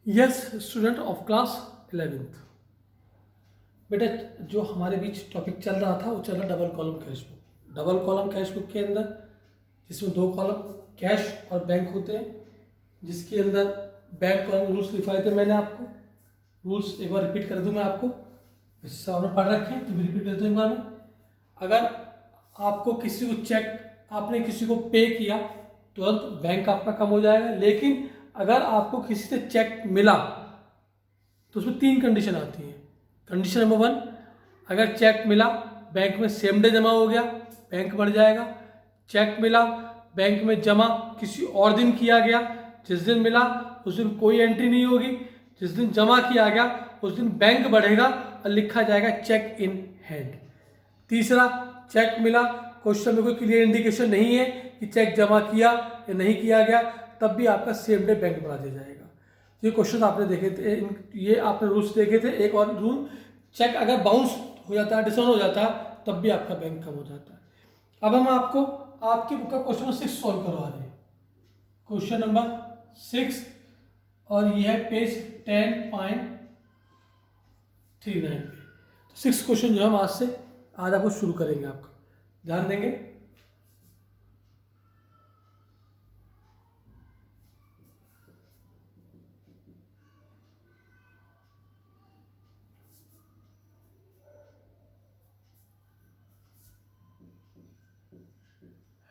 Yes student of class 11th। बेटा जो हमारे बीच टॉपिक चल रहा था वो चल रहा double column cash book. Double column cash book के अंदर जिसमें दो कॉलम कैश और बैंक होते हैं, जिसके अंदर बैंक कॉलम रूल्स लिखवाए थे मैंने आपको। रूल्स एक बार रिपीट कर दूं मैं आपको, इससे आपने पढ़ रखे हैं तो भी रिपीट कर दूँ एक बार में। अगर आपको किसी को चेक, आपने किसी को पे किया, तुरंत बैंक आपका कम हो जाएगा। लेकिन अगर आपको किसी से चेक मिला तो उसमें तीन कंडीशन आती हैं। कंडीशन नंबर 1, अगर चेक मिला बैंक में सेम डे जमा हो गया, बैंक बढ़ जाएगा। चेक मिला बैंक में जमा किसी और दिन किया गया, जिस दिन मिला उस दिन कोई एंट्री नहीं होगी, जिस दिन जमा किया गया उस दिन बैंक बढ़ेगा और लिखा जाएगा चेक इन हैंड। तीसरा, चेक मिला, क्वेश्चन में कोई क्लियर इंडिकेशन नहीं है कि चेक जमा किया या नहीं किया गया, तब भी आपका सेम डे बैंक बढ़ा दिया जाएगा। ये क्वेश्चन आपने देखे थे, ये आपने रूल्स देखे थे। एक और रूल, चेक अगर बाउंस हो जाता है, डिसऑन हो जाता है, तब भी आपका बैंक कम हो जाता है। अब हम आपको आपकी बुक का क्वेश्चन नंबर 6 सॉल्व करवा रहे हैं। क्वेश्चन नंबर 6 और ये है पेज 10.39 पे। तो 6 क्वेश्चन जो हम आज आपको शुरू करेंगे, आपका ध्यान देंगे।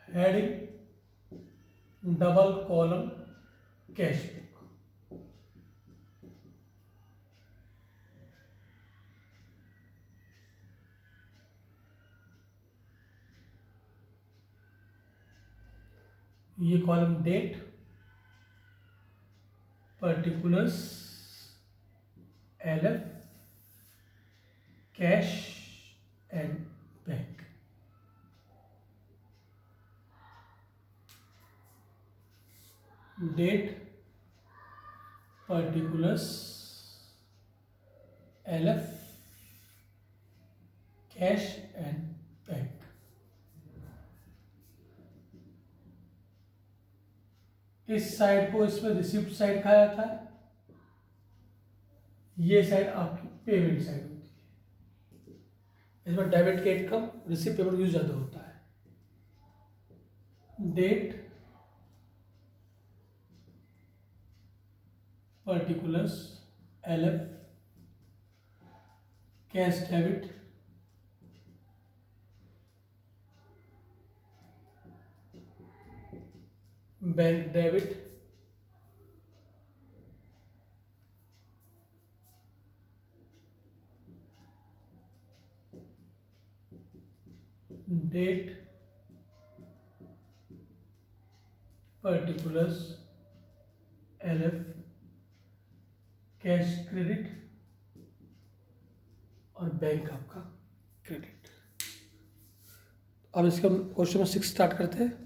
Heading double column cash book. ये column date, particulars, LF, cash and bank. Date, particulars, LF, cash and bank. इस साइड को इसमें रिसिप्ट साइड कहा जाता है, ये साइड आपकी पेमेंट साइड होती है। इसमें डेबिट के कम, रिसिप्ट पेमेंट यूज ज़्यादा होता है। Date, particulars, LF, cash debit, bank debit, date, particulars, LF, cash credit और बैंक आपका क्रेडिट। अब इसका क्वेश्चन नंबर 6 स्टार्ट करते हैं।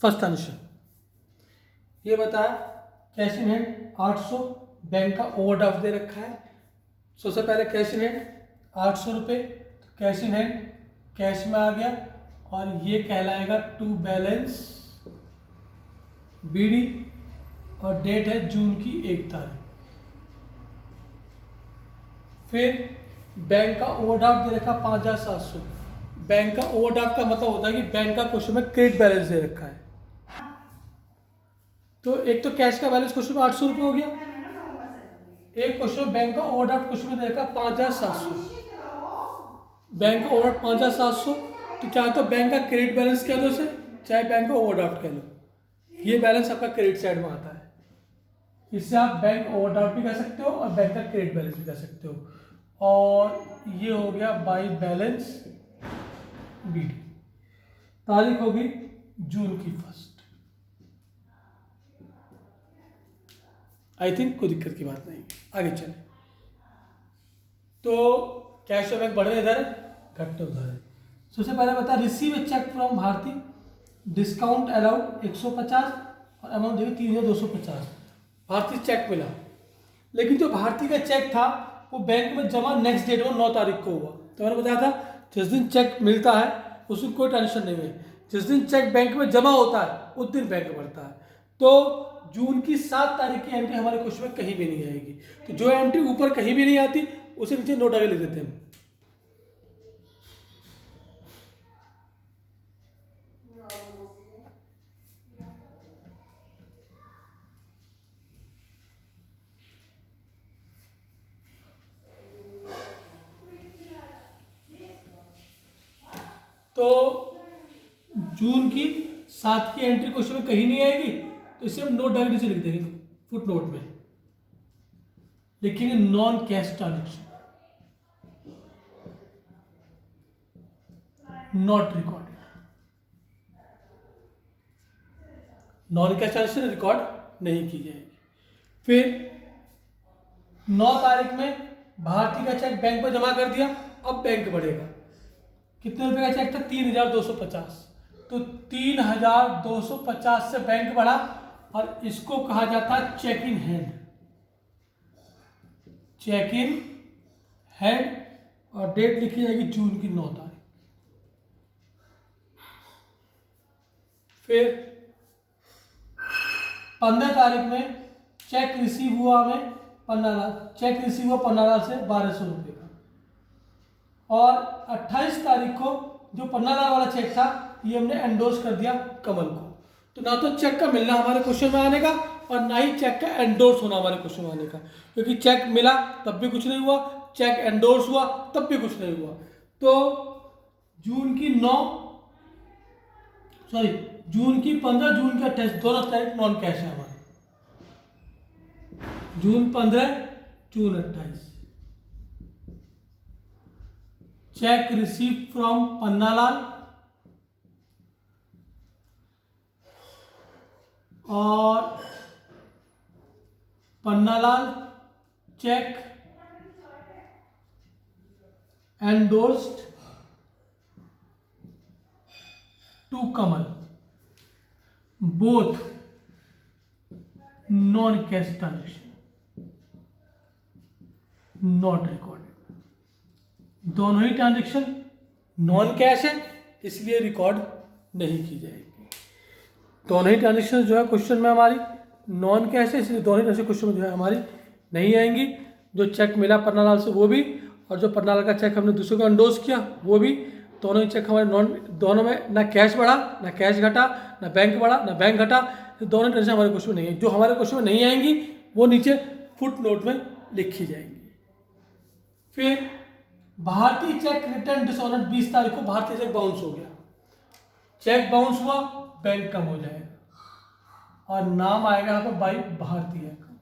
फर्स्ट आंसर ये बताया, कैश इन हैंड 800, बैंक का ओवरड्राफ्ट दे रखा है। सबसे पहले कैश इन हैंड 800 रुपये, तो कैश इन हैंड कैश में आ गया और ये कहलाएगा टू बैलेंस बीडी और डेट है जून की 1 तारीख। फिर बैंक का ओवरड्राफ्ट दे रखा 5700। बैंक का ओवरड्राफ्ट का मतलब होता है कि बैंक का क्वेश्चन में क्रेडिट बैलेंस दे रखा है। तो एक तो कैश का बैलेंस क्वेश्चन में 800 रुपये हो गया, एक क्वेश्चन बैंक का ओवरड्राफ्ट क्वेश्चन में देखा 5700। बैंक का ओवरड्राफ्ट 5700, तो चाहे तो बैंक का क्रेडिट बैलेंस कह लो उसे, चाहे बैंक का ओवरड्राफ्ट कह लो, ये बैलेंस आपका क्रेडिट साइड में आता है। इससे आप बैंक ओवरड्राफ्ट भी कह सकते हो और बैंक का क्रेडिट बैलेंस भी कह सकते हो। और ये हो गया बाई बैलेंस बी। तारीख होगी जून की 1। आई थिंक कोई दिक्कत की बात नहीं है, आगे चले। तो कैश बैंक बढ़ रहे इधर, घटते उधर है। सबसे पहले बता, receive a cheque from Bharti, discount allowed 150 और अमाउंट देखिए 3250। भारती चेक मिला, लेकिन जो भारती का चेक था वो बैंक में जमा नेक्स्ट डेट में 9 तारीख को हुआ। तो मैंने बताया था जिस दिन चेक मिलता है उस दिन कोई टेंशन नहीं है, जिस दिन चेक बैंक में जमा होता है उस दिन बैंक बढ़ता है। तो जून की 7 तारीख की एंट्री हमारे क्वेश्चन में कहीं भी नहीं आएगी। तो जो एंट्री ऊपर कहीं भी नहीं आती उसे नीचे नोट आगे लिख देते हैं। तो जून की 7 की एंट्री क्वेश्चन में कहीं नहीं आएगी, तो इसे हम नोट डायरेक्ट से लिख देंगे, फुट नोट में लिखेंगे non cash transaction, not recorded. Non cash transaction record नहीं की जाएगी। फिर 9 तारीख में भारती का चेक बैंक में जमा कर दिया, अब बैंक बढ़ेगा। कितने रुपए का चेक था? 3250। तो 3250 से बैंक बढ़ा और इसको कहा जाता है cheque in hand, cheque in hand, और डेट लिखी जाएगी जून की 9 तारीख। फिर 15 तारीख में चेक रिसीव हुआ हमें पन्नालाल, चेक रिसीव हुआ पन्नालाल से 1200 रुपये का, और 28 तारीख को जो पन्नालाल वाला चेक था ये हमने एंडोर्स कर दिया कमल को। तो ना तो चेक का मिलना हमारे क्वेश्चन में आने का और ना ही चेक का एंडोर्स होना हमारे क्वेश्चन में आने का, क्योंकि चेक मिला तब भी कुछ नहीं हुआ, चेक एंडोर्स हुआ तब भी कुछ नहीं हुआ। तो जून की 15, जून की 28 दोनों तारीख नॉन कैश है हमारे। June 15, June 28 cheque receive from Pannalal और Pannalal cheque endorsed to Kamal, both non cash transaction, not recorded. दोनों ही ट्रांजेक्शन नॉन कैश है इसलिए रिकॉर्ड नहीं की जाएगी। दोनों ही ट्रांजेक्शन जो है क्वेश्चन में हमारी नॉन कैश है, इसलिए दोनों ही क्वेश्चन में जो है हमारी नहीं आएंगी। जो चेक मिला पन्नालाल से वो भी, और जो पन्नालाल का चेक हमने दूसरे को एंडोर्स किया वो भी, दोनों ही चेक हमारे दोनों में ना कैश बढ़ा ना कैश घटा, ना बैंक बढ़ा ना बैंक घटा। तो दोनों ट्रांजेक्शन हमारे क्वेश्चन में नहीं है। जो हमारे क्वेश्चन में नहीं आएंगी वो नीचे फुट नोट में लिखी जाएंगी। फिर भारतीय चेक रिटर्न डिसऑनर्ड, 20 तारीख को भारतीय चेक बाउंस हो गया, चेक बाउंस हुआ, बैंक कम हो जाएगा और नाम आएगा यहाँ पर बाई भारतीय का।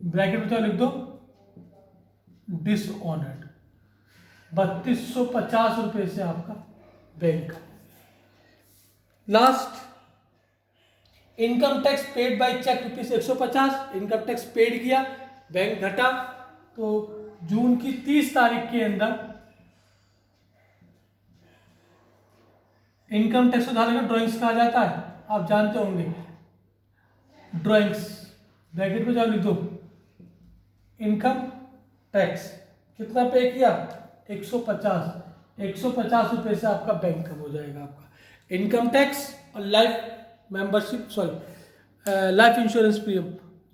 ब्रैकेट में लिख दो डिसऑनर्ड, 3250 रुपए से आपका बैंक का। Last income tax paid by cheque ₹150, income tax paid किया, बैंक घटा। तो जून की 30 तारीख के अंदर इनकम टैक्स उठाने का ड्राइंग्स कहा जाता है, आप जानते होंगे। ड्राइंग्स ब्रैकेट में जाओ लिख दो इनकम टैक्स, कितना पे किया? 150 रुपए से आपका बैंक कम हो जाएगा। आपका इनकम टैक्स और life membership life insurance premium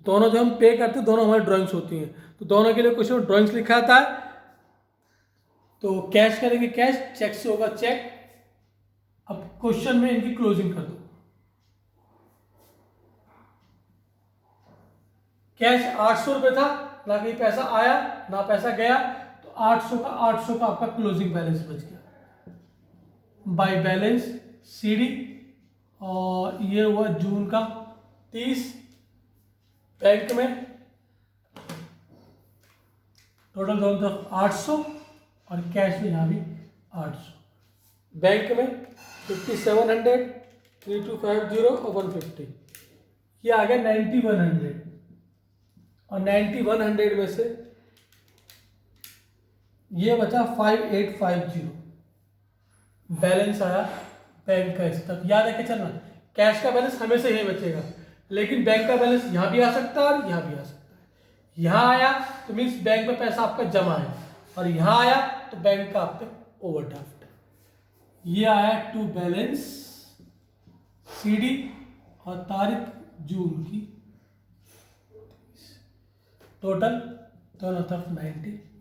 दोनों जो हम पे करते हैं दोनों हमारी ड्राइंग्स होती हैं। तो दोनों के लिए क्वेश्चन में ड्राइंग्स लिखा आता है। तो कैश करेंगे कैश, चेक से होगा चेक। अब क्वेश्चन में इनकी क्लोजिंग कर दो। कैश 800 रुपये था, ना कहीं पैसा आया ना पैसा गया, तो 800 का आपका क्लोजिंग बैलेंस बच गया बाय बैलेंस सीडी। और ये हुआ जून का 30, बैंक में टोटल दोनों तरफ 800 और कैश में यहाँ भी 800। बैंक में 5700, 3250 और 150, ये आ गया 9100। और 9100 में से ये बचा 5850 बैलेंस आया बैंक का इस तक। याद रखे चलना, कैश का बैलेंस हमेशा यही बचेगा, लेकिन बैंक का बैलेंस यहाँ भी आ सकता है और यहाँ भी आ सकता है। यहाँ आया तो मीन्स बैंक में पैसा आपका जमा है, और यहाँ आया तो बैंक का आप पे ओवरड्राफ्ट है। ये आया टू बैलेंस सीडी और तारीख जून की, टोटल दोनों तरफ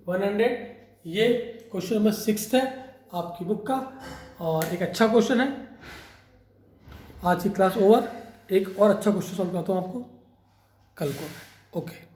100। ये क्वेश्चन नंबर 6 है आपकी बुक का, और एक अच्छा क्वेश्चन है। आज की क्लास ओवर, एक और अच्छा क्वेश्चन सॉल्व करता हूँ आपको कल को। ओके।